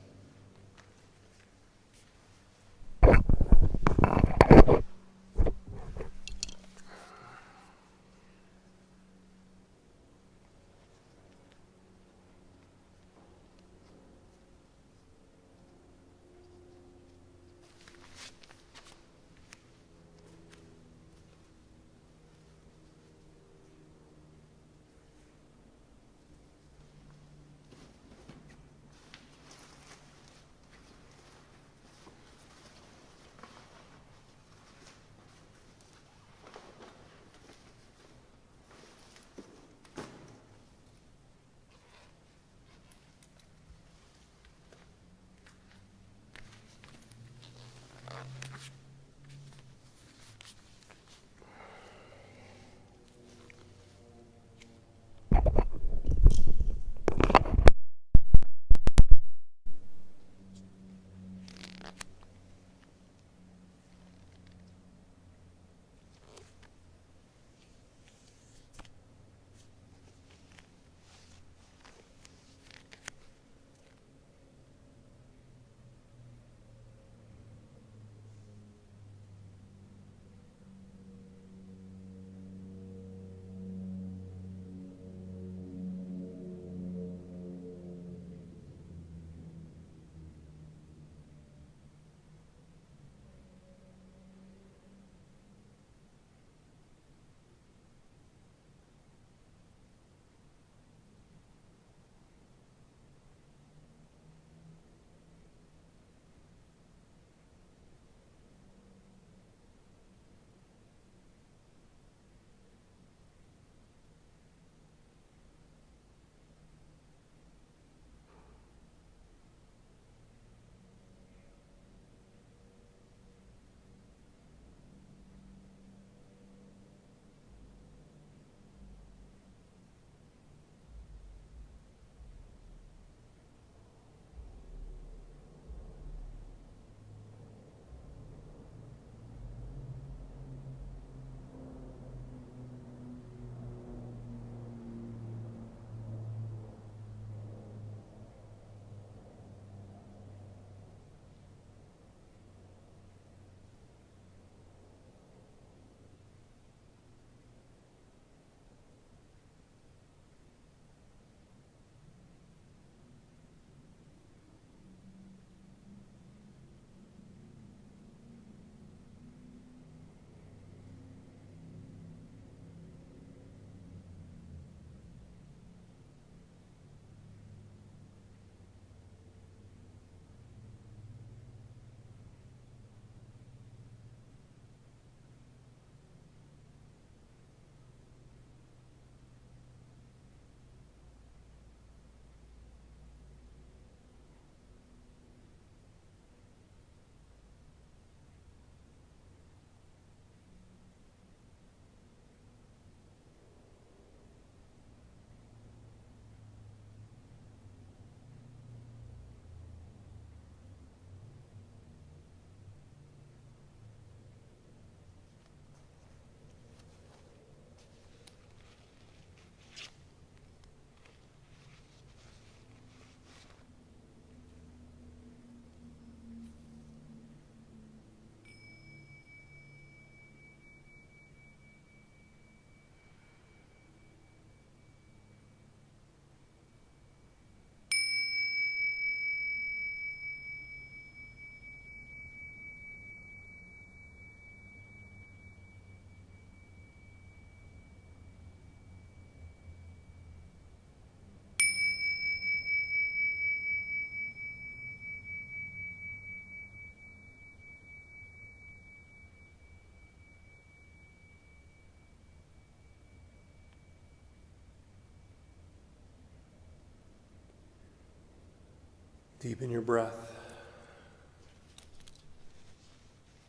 Deepen your breath.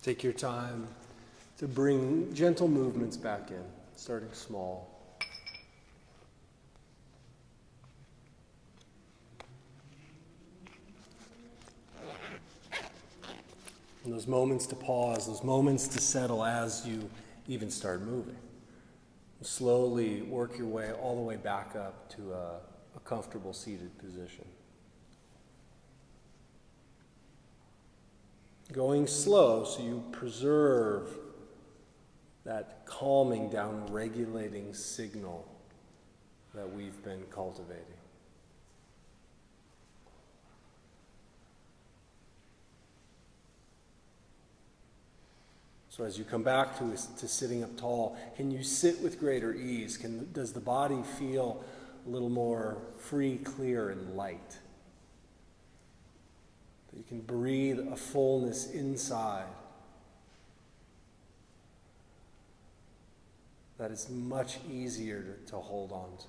Take your time to bring gentle movements back in, starting small. And those moments to pause, those moments to settle as you even start moving. Slowly work your way all the way back up to a comfortable seated position. Going slow so you preserve that calming down, regulating signal that we've been cultivating. So as you come back to sitting up tall, can you sit with greater ease? Does the body feel a little more free, clear, and light? That you can breathe a fullness inside that is much easier to hold on to.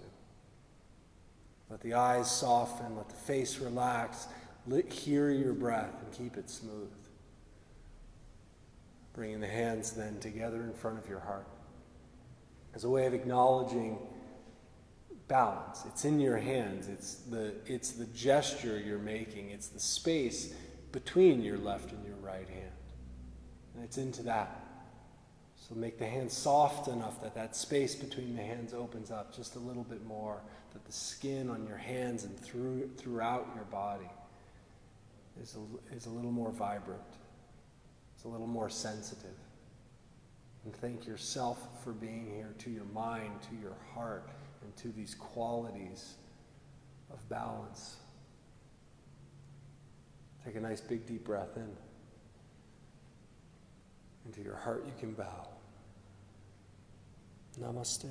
Let the eyes soften, let the face relax, hear your breath and keep it smooth. Bringing the hands then together in front of your heart as a way of acknowledging balance. It's in your hands. It's the gesture you're making. It's the space between your left and your right hand. And it's into that. So make the hands soft enough that that space between the hands opens up just a little bit more, that the skin on your hands and throughout your body is a little more vibrant. It's a little more sensitive. And thank yourself for being here, to your mind, to your heart, and to these qualities of balance. Take a nice big deep breath in. Into your heart you can bow. Namaste.